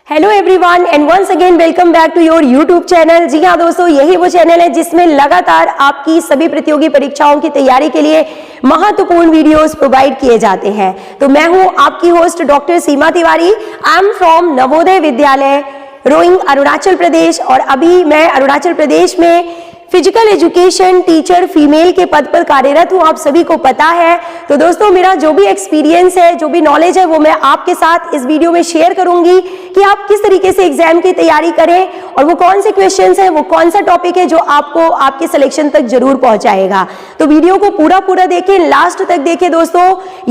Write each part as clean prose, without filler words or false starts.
Hello everyone and once again welcome back to your YouTube channel. जी हाँ दोस्तों, यही वो चैनल है जिसमें लगातार आपकी सभी प्रतियोगी परीक्षाओं की तैयारी के लिए महत्वपूर्ण वीडियोस प्रोवाइड किए जाते हैं। तो मैं हूँ आपकी host doctor Seema Tiwari. I am from Navodaya Vidyalaya rowing Arunachal Pradesh और अभी मैं अरुणाचल प्रदेश में फिजिकल एजुकेशन टीचर फीमेल के पद पर कार्यरत हूँ, आप सभी को पता है। तो दोस्तों, मेरा जो भी एक्सपीरियंस है, जो भी नॉलेज है, वो मैं आपके साथ इस वीडियो में शेयर करूंगी कि आप किस तरीके से एग्जाम की तैयारी करें और वो कौन से क्वेश्चंस हैं, वो कौन सा टॉपिक है जो आपको आपके सिलेक्शन तक जरूर पहुंचाएगा। तो वीडियो को पूरा देखें, लास्ट तक देखें दोस्तों।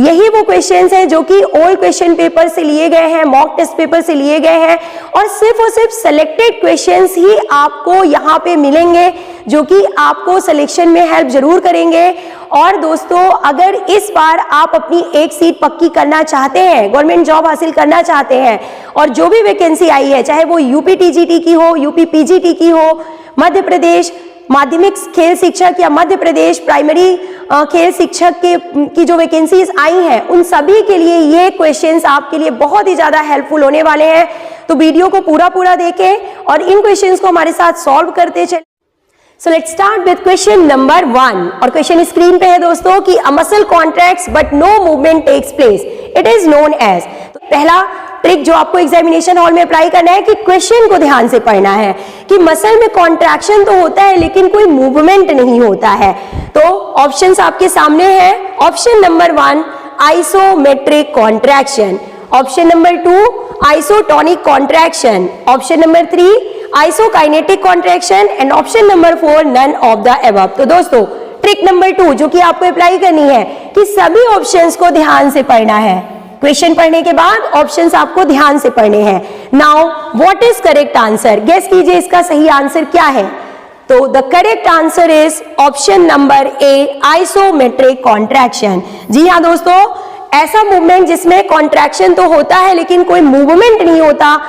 यही वो क्वेश्चंस हैं जो कि ओल्ड क्वेश्चन पेपर से लिए गए हैं, मॉक टेस्ट पेपर से लिए गए हैं और सिर्फ सेलेक्टेड क्वेश्चंस ही आपको यहाँ पे मिलेंगे जो कि आपको सिलेक्शन में हेल्प जरूर करेंगे। और दोस्तों, अगर इस बार आप अपनी एक सीट पक्की करना चाहते हैं, गवर्नमेंट जॉब हासिल करना चाहते हैं और जो भी वैकेंसी आई है, चाहे वो यूपी टीजीटी की हो, यूपी पीजीटी की हो, मध्य प्रदेश माध्यमिक खेल शिक्षक या मध्य प्रदेश प्राइमरी खेल शिक्षक की जो वैकेंसीज आई हैं, उन सभी के लिए ये क्वेश्चंस आपके लिए बहुत ही ज्यादा हेल्पफुल होने वाले हैं। तो वीडियो को पूरा देखें और इन क्वेश्चंस को हमारे साथ सॉल्व करते चलें। So let's start with question number 1 और क्वेश्चन स्क्रीन पे है दोस्तों कि a muscle contracts but no movement takes place. It is known as। तो पहला ट्रिक जो आपको एग्जामिनेशन हॉल में अप्लाई करना है कि क्वेश्चन को ध्यान से पढ़ना है कि मसल में कॉन्ट्रैक्शन तो होता है लेकिन कोई मूवमेंट नहीं होता है। तो ऑप्शंस आपके सामने हैं। Option number 1 isometric contraction, option number 2 isotonic contraction, option number 3 isokinetic contraction and option number 4 none of the above. तो दोस्तों, ट्रिक नंबर 2 जो कि आपको अप्लाई करनी है कि सभी ऑप्शंस को ध्यान से पढ़ना है। क्वेश्चन पढ़ने के बाद ऑप्शंस आपको ध्यान से पढ़ने हैं। Now what is correct answer? Guess कीजिए इसका सही आंसर क्या है। तो the correct answer is option number A isometric contraction. जी हाँ दोस्तों, ऐसा मूवमेंट जिसमें कॉन्ट्रैक्शन तो होता है लेकिन कोई मूवमेंट नहीं होता,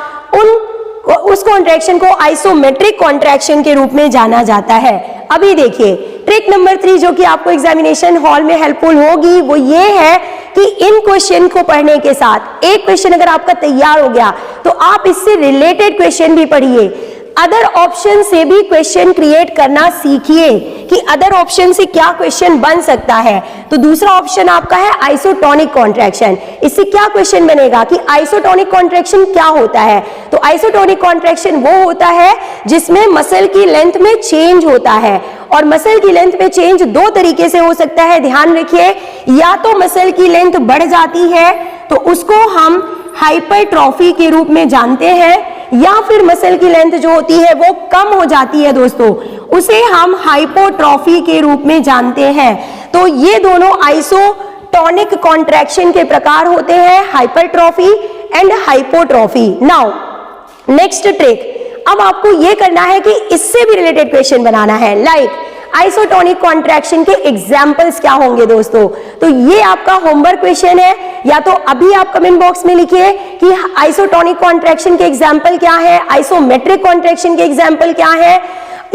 उस कॉन्ट्रैक्शन को आइसोमेट्रिक कॉन्ट्रैक्शन के रूप में जाना जाता है। अभी देखिए ट्रिक नंबर 3 जो कि आपको एग्जामिनेशन हॉल में हेल्पफुल होगी, वो ये है कि इन क्वेश्चन को पढ़ने के साथ एक क्वेश्चन अगर आपका तैयार हो गया तो आप इससे रिलेटेड क्वेश्चन भी पढ़िए। अदर ऑप्शन से भी क्वेश्चन क्रिएट करना सीखिए कि अदर ऑप्शन से क्या क्वेश्चन बन सकता है। तो दूसरा ऑप्शन आपका है आइसोटोनिक कॉन्ट्रैक्शन। इससे क्या क्वेश्चन बनेगा कि आइसोटोनिक कॉन्ट्रैक्शन क्या होता है। तो आइसोटोनिक कॉन्ट्रैक्शन वो होता है जिसमें मसल की लेंथ में चेंज होता है और मसल की लेंथ में चेंज दो तरीके से हो सकता है, ध्यान रखिए। या तो मसल की लेंथ बढ़ जाती है तो उसको हम हाइपरट्रॉफी के रूप में जानते हैं, या फिर मसल की लेंथ जो होती है वो कम हो जाती है दोस्तों, उसे हम हाइपोट्रॉफी के रूप में जानते हैं। तो ये दोनों आइसोटोनिक कॉन्ट्रैक्शन के प्रकार होते हैं, hypertrophy and hypotrophy. Now next trick, अब आपको ये करना है कि इससे भी रिलेटेड क्वेश्चन बनाना है। लाइक आइसोटोनिक कॉन्ट्रैक्शन के एग्जाम्पल्स क्या होंगे दोस्तों। तो ये आपका होमवर्क क्वेश्चन है, या तो अभी आप कमेंट बॉक्स में लिखिए कि आइसोटोनिक कॉन्ट्रैक्शन के एग्जाम्पल क्या है, आइसोमेट्रिक कॉन्ट्रैक्शन के एग्जाम्पल क्या है,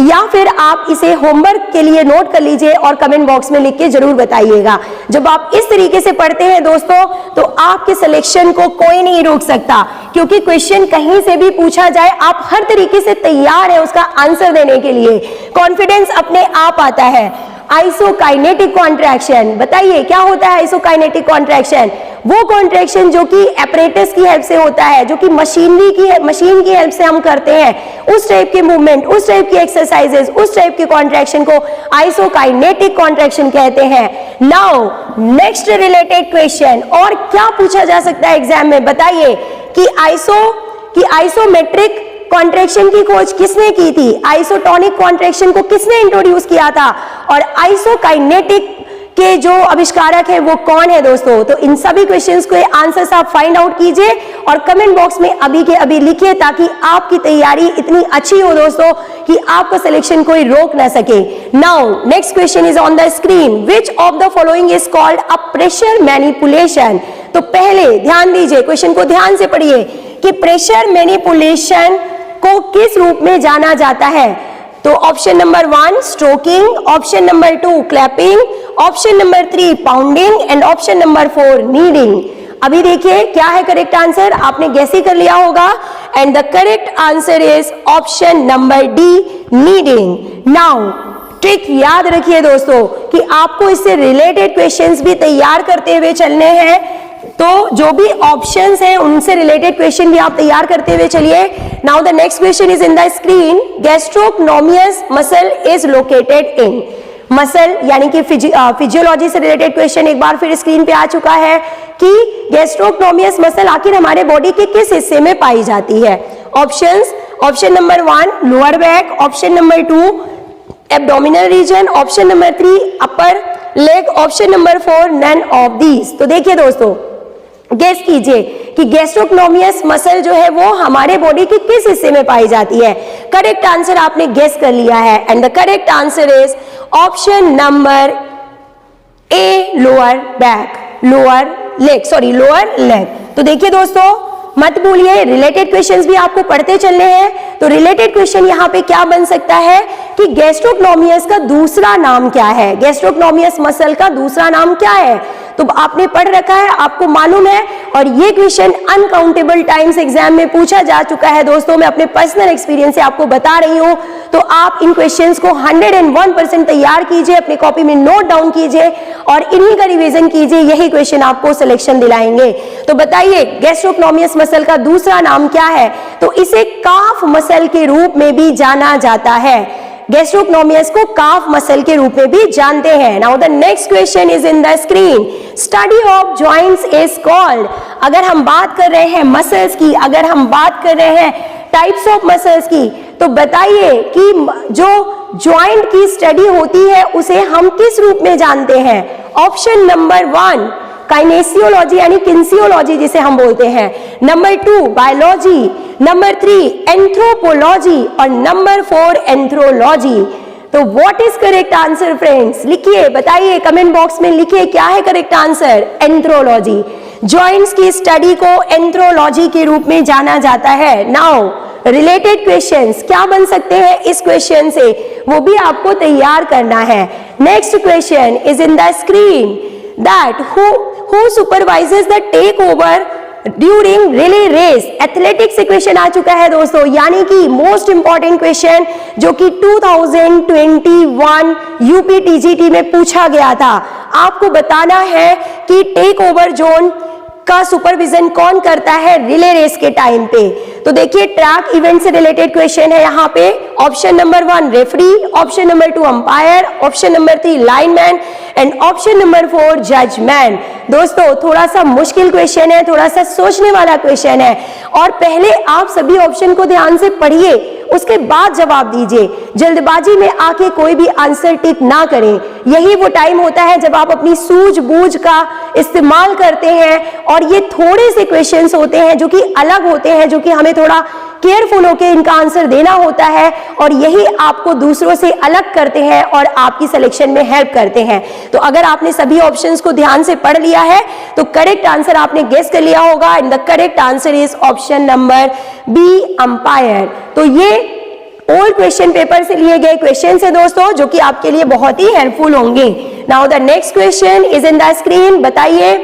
या फिर आप इसे होमवर्क के लिए नोट कर लीजिए और कमेंट बॉक्स में लिख के जरूर बताइएगा। जब आप इस तरीके से पढ़ते हैं दोस्तों तो आपके सिलेक्शन को कोई नहीं रोक सकता, क्योंकि क्वेश्चन कहीं से भी पूछा जाए आप हर तरीके से तैयार है उसका आंसर देने के लिए। कॉन्फिडेंस अपने आप आता है। आइसोकाइनेटिक कॉन्ट्रैक्शन, बताइए क्या होता है आइसोकाइनेटिक कॉन्ट्रैक्शन? वो कॉन्ट्रैक्शन जो कि एपरेटस की हेल्प से होता है, जो कि मशीन की हेल्प से हम करते हैं, उस टाइप के मूवमेंट, उस टाइप की एक्सरसाइजेस, उस टाइप के कॉन्ट्रैक्शन को आइसोकाइनेटिक कॉन्ट्रैक्शन कहते हैं। नाउ नेक्स्ट रिलेटेड क्वेश्चन, और क्या पूछा जा सकता है एग्जाम में, बताइए कि आइसोमेट्रिक कॉन्ट्रैक्शन की खोज किसने की थी, आइसोटोनिक कॉन्ट्रैक्शन को किसने इंट्रोड्यूस किया था, और आइसोकाइनेटिक के जो आविष्कारक है वो कौन है दोस्तों। तो इन सभी क्वेश्चंस के आंसर्स आप फाइंड आउट कीजिए और कमेंट बॉक्स में अभी के अभी लिखिए, ताकि आपकी तैयारी इतनी अच्छी हो दोस्तों कि आपका सिलेक्शन कोई रोक ना सके। Now next question is on the screen, which of the following is called a pressure manipulation. तो पहले ध्यान दीजिए, क्वेश्चन को ध्यान से पढ़िए कि प्रेशर मैनिपुलेशन को किस रूप में जाना जाता है। तो option number 1 stroking, option number 2 clapping, option number 3 pounding and option number 4 kneading. अभी देखिए क्या है करेक्ट आंसर, आपने गैस ही कर लिया होगा। And the correct answer is option number D, kneading. Now trick याद रखिए दोस्तों कि आपको इससे रिलेटेड क्वेश्चंस भी तैयार करते हुए चलने हैं, तो जो भी ऑप्शंस हैं उनसे रिलेटेड क्वेश्चन भी आप तैयार करते हुए चलिए। Now the next question is in the screen, gastrocnemius muscle is located in. Muscle यानी कि फिजियोलॉजी से रिलेटेड क्वेश्चन एक बार फिर स्क्रीन पे आ चुका है कि गैस्ट्रोक्नोमियस मसल आखिर हमारे बॉडी के किस हिस्से में पाई जाती है। Options, option number 1 lower back, option number 2 abdominal region, option number 3 upper leg, option number 4 none of these. तो देखिए दोस्तों, गेस कीजिए कि गैस्ट्रोक्नोमियस मसल जो है वो हमारे बॉडी के किस हिस्से में पाई जाती है। करेक्ट आंसर आपने गेस कर लिया है and the correct answer is option number A, lower back, lower leg, sorry lower leg. तो देखिए दोस्तों, मत भूलिए रिलेटेड क्वेश्चंस भी आपको पढ़ते चलने हैं। तो रिलेटेड क्वेश्चन यहाँ पे क्या बन सकता है कि गैस्ट्रोक्नोमियस का दूसरा नाम क्या है, गैस्ट्रोक्नोमियस मसल का दूसरा नाम क्या है। तो आपने पढ़ रखा है, आपको मालूम है, और ये क्वेश्चन अनकाउंटेबल टाइम्स एग्जाम में पूछा जा चुका है दोस्तों। मैं अपने पर्सनल एक्सपीरियंस से आपको बता रही हूं, तो आप इन क्वेश्चंस को 101% तैयार कीजिए, अपनी कॉपी में नोट डाउन कीजिए और इन्हीं का रिवीजन कीजिए, यही क्वेश्चन आपको सिलेक्शन दिलाएंगे। तो बताइए गैस्ट्रोक्नोमियस मसल का दूसरा नाम क्या है। तो इसे काफ मसल के रूप में भी जाना जाता है, गैस्ट्रोक्नोमियस को काफ मसल के रूप में भी जानते हैं। Now the next question is in the screen, study of joints is called. अगर हम बात कर रहे हैं मसल्स की, अगर हम बात कर रहे हैं टाइप्स ऑफ मसल्स की, तो बताइए कि जो जॉइंट की स्टडी होती है उसे हम किस रूप में जानते हैं। ऑप्शन नंबर 1 काइनेसियोलॉजी यानी किन्सियोलॉजी जिसे हम बोलते हैं, नंबर 2 बायोलॉजी, नंबर 3 एंथ्रोपोलॉजी और नंबर 4 एंथ्रोलॉजी। तो what is correct answer friends, लिखिए, बताइए कमेंट बॉक्स में लिखिए क्या है करेक्ट आंसर। एंथ्रोलॉजी, जॉइंट्स की स्टडी को एंथ्रोलॉजी के रूप में जाना जाता है। नाउ रिलेटेड क्वेश्चंस क्या बन सकते हैं इस क्वेश्चन से, वो भी आपको तैयार करना है। Next question is in the screen, that who supervises the takeover during relay race। Athletics से क्वेश्चन आ चुका है दोस्तों, यानी कि मोस्ट इंपॉर्टेंट क्वेश्चन जो कि 2021 यूपीटीजीटी में पूछा गया था। आपको बताना है कि टेक ओवर जोन का सुपरविजन कौन करता है रिले रेस के टाइम पे। तो देखिए ट्रैक इवेंट से रिलेटेड क्वेश्चन है यहाँ पे। Option number 1 referee, option number 2 umpire, option number 3 lineman and option number 4 जजमैन। दोस्तों थोड़ा सा मुश्किल क्वेश्चन है, थोड़ा सा सोचने वाला क्वेश्चन है, और पहले आप सभी ऑप्शन को ध्यान से पढ़िए, उसके बाद जवाब दीजिए। जल्दबाजी में आके कोई भी आंसर टिक ना करें। यही वो टाइम होता है जब आप अपनी सूझबूझ का इस्तेमाल करते हैं, और ये थोड़े से क्वेश्चंस होते हैं जो कि अलग होते हैं, जो कि हमें थोड़ा केयरफुल होकर इनका आंसर देना होता है, और यही आपको दूसरों से अलग करते हैं और आपकी सिलेक्शन में हेल्प करते हैं। तो अगर आपने सभी ऑप्शंस को ध्यान से पढ़ लिया है तो करेक्ट आंसर आपने गेस कर लिया होगा, and the correct answer is option number B umpire. तो ये ओल्ड क्वेश्चन पेपर से लिए गए क्वेश्चन है दोस्तों, जो कि आपके लिए बहुत ही हेल्पफुल होंगे। Now the next question is in the screen, बताइए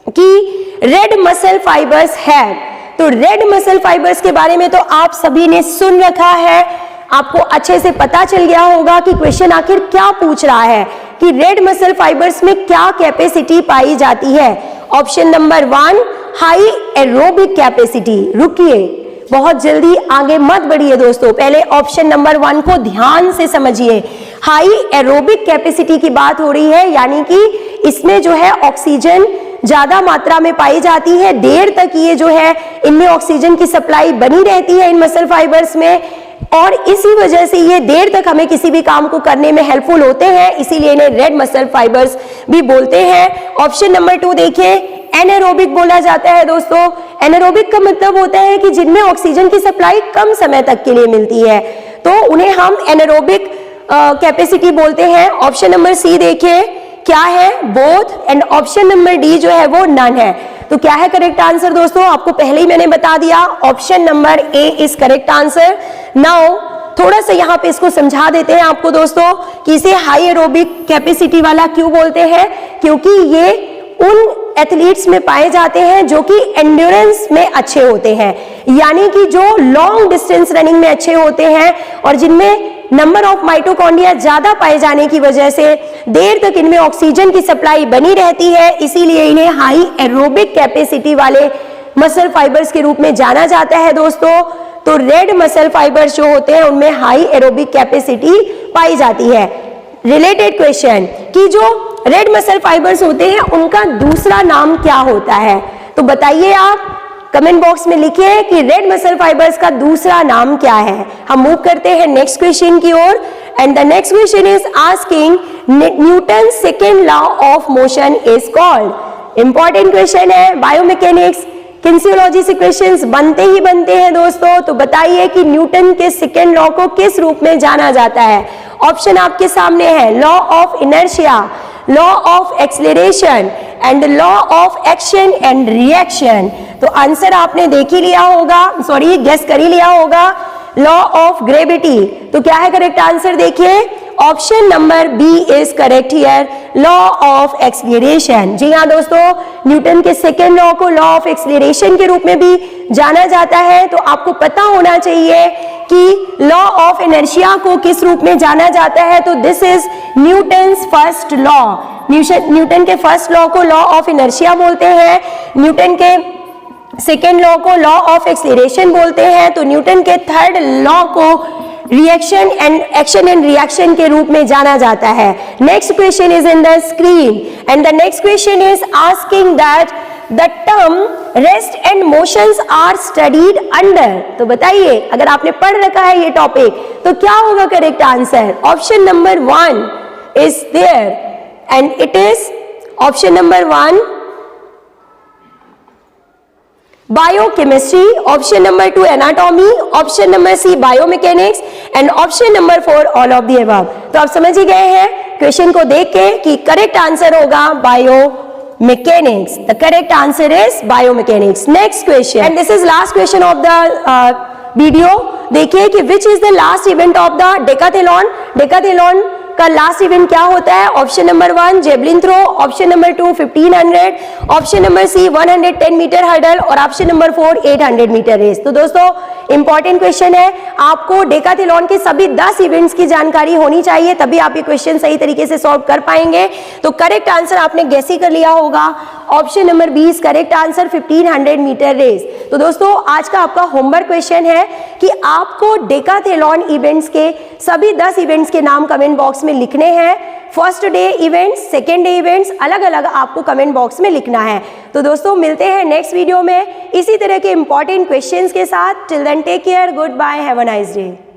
कि रेड मसल फाइबर्स है। तो रेड मसल फाइबर्स के बारे में तो आप सभी ने सुन रखा है, आपको अच्छे से पता चल गया होगा कि क्वेश्चन आखिर क्या पूछ रहा है, कि रेड मसल फाइबर्स में क्या कैपेसिटी पाई जाती है। Option number 1 high aerobic capacity. रुकिए, बहुत जल्दी आगे मत बढ़िए दोस्तों, पहले ऑप्शन नंबर 1 को ध्यान से समझिए। हाई एरोबिक कैपेसिटी की बात हो रही है, यानी कि इसमें जो है ऑक्सीजन ज्यादा मात्रा में पाई जाती है, देर तक ये जो है इनमें ऑक्सीजन की सप्लाई बनी रहती है इन मसल फाइबर्स में, और इसी वजह से ये देर तक हमें किसी भी काम को करने में हेल्पफुल होते हैं, इसीलिए इन्हें रेड मसल फाइबर्स भी बोलते हैं। ऑप्शन नंबर 2 देखिए, एनारोबिक बोला जाता है दोस्तों। एनारोबिक का मतलब होता है कि जिनमें ऑक्सीजन की सप्लाई कम समय तक के लिए मिलती है, तो उन्हें हम एनारोबिक कैपेसिटी बोलते हैं। ऑप्शन नंबर सी देखिए क्या है, both, and option number D जो है वो नन है। तो क्या है करेक्ट आंसर दोस्तों, आपको पहले ही मैंने बता दिया, option number A is correct answer. Now थोड़ा सा यहाँ पे इसको समझा देते हैं आपको दोस्तों कि इसे हाई एरोबिक कैपेसिटी वाला क्यों बोलते हैं, क्योंकि ये उन एथलीट्स में पाए जाते हैं जो कि एंड्योरेंस में अच्छे होते हैं, यानी कि जो लॉन्ग डिस्टेंस रनिंग में अच्छे होते हैं और जिनमें नंबर ऑफ माइटोकॉन्ड्रिया ज्यादा पाए जाने की वजह से देर तक इनमें ऑक्सीजन की सप्लाई बनी रहती है, इसीलिए इन्हें हाई एरोबिक कैपेसिटी वाले मसल फाइबर्स के रूप में जाना जाता है दोस्तों। तो रेड मसल फाइबर्स जो होते हैं उनमें हाई एरोबिक कैपेसिटी पाई जाती है। रिलेटेड क्वेश्चन कि जो रेड मसल फाइबर्स होते हैं उनका दूसरा नाम क्या होता है, तो बताइए आप कमेंट बॉक्स में लिखिए कि रेड मसल फाइबर्स का दूसरा नाम क्या है। हम मूव करते हैं नेक्स्ट क्वेश्चन की ओर and the next question is asking Newton second law of motion is called. Important question है, बायोमैकेनिक्स किनेसियोलॉजी से क्वेश्चंस बनते ही बनते हैं दोस्तों। तो बताइए कि न्यूटन के सेकेंड लॉ को किस रूप में जाना जाता है। ऑप्शन आपके सामने है, law of inertia, law of acceleration and law of action and reaction. तो आंसर आपने देख ही लिया होगा, सॉरी गेस कर ही लिया होगा, लॉ ऑफ ग्रेविटी। तो क्या है करेक्ट आंसर, देखिए option number B is correct here, law of acceleration. जी हाँ दोस्तों, न्यूटन के सेकेंड लॉ को लॉ ऑफ एक्सीलरेशन के रूप में भी जाना जाता है। तो आपको पता होना चाहिए कि लॉ ऑफ इनर्शिया को किस रूप में जाना जाता है, तो this is Newton's first law. Newton के फर्स्ट लॉ को लॉ ऑफ इनर्शिया बोलते हैं, न्यूटन के सेकेंड लॉ को लॉ ऑफ एक्सीलरेशन बोलते हैं, तो न्यूटन के थर्ड लॉ को reaction and action and reaction के रूप में जाना जाता है। Next question is in the screen and the next question is asking that the term rest and motions are studied under. तो बताइए अगर आपने पढ़ रखा है ये टॉपिक तो क्या होगा correct answer. Option number 1 is there and it is option number 1 biochemistry, option number 2 anatomy, option number C biomechanics and option number 4 all of the above. तो आप समझ ही गए हैं क्वेश्चन को देख के कि करेक्ट आंसर होगा biomechanics. The correct answer is biomechanics. Next question and this is last question of the video. देखिए कि which is the last event of the decathlon. Decathlon का लास्ट इवेंट क्या होता है। Option number 1 javelin throw, option number 2 1500, option number C 110 metre hurdle और option number 4 800 metre race. तो दोस्तों important question है, आपको डेकाथलॉन के सभी 10 इवेंट्स की जानकारी होनी चाहिए, तभी आप ये क्वेश्चन सही तरीके से सॉल्व कर पाएंगे। तो करेक्ट आंसर आपने गैस ही कर लिया होगा, option number 20 correct answer 1500 metre race. तो दोस्तों आज का आपका होमवर्क क्वेश्चन है कि आपको डेकाथलॉन इवेंट्स के सभी 10 इवेंट्स के नाम कमेंट बॉक्स में लिखने हैं। First day events, second day events अलग अलग आपको कमेंट बॉक्स में लिखना है। तो दोस्तों मिलते हैं नेक्स्ट वीडियो में इसी तरह के इंपॉर्टेंट क्वेश्चंस के साथ। Till then take care, good bye, have a nice day.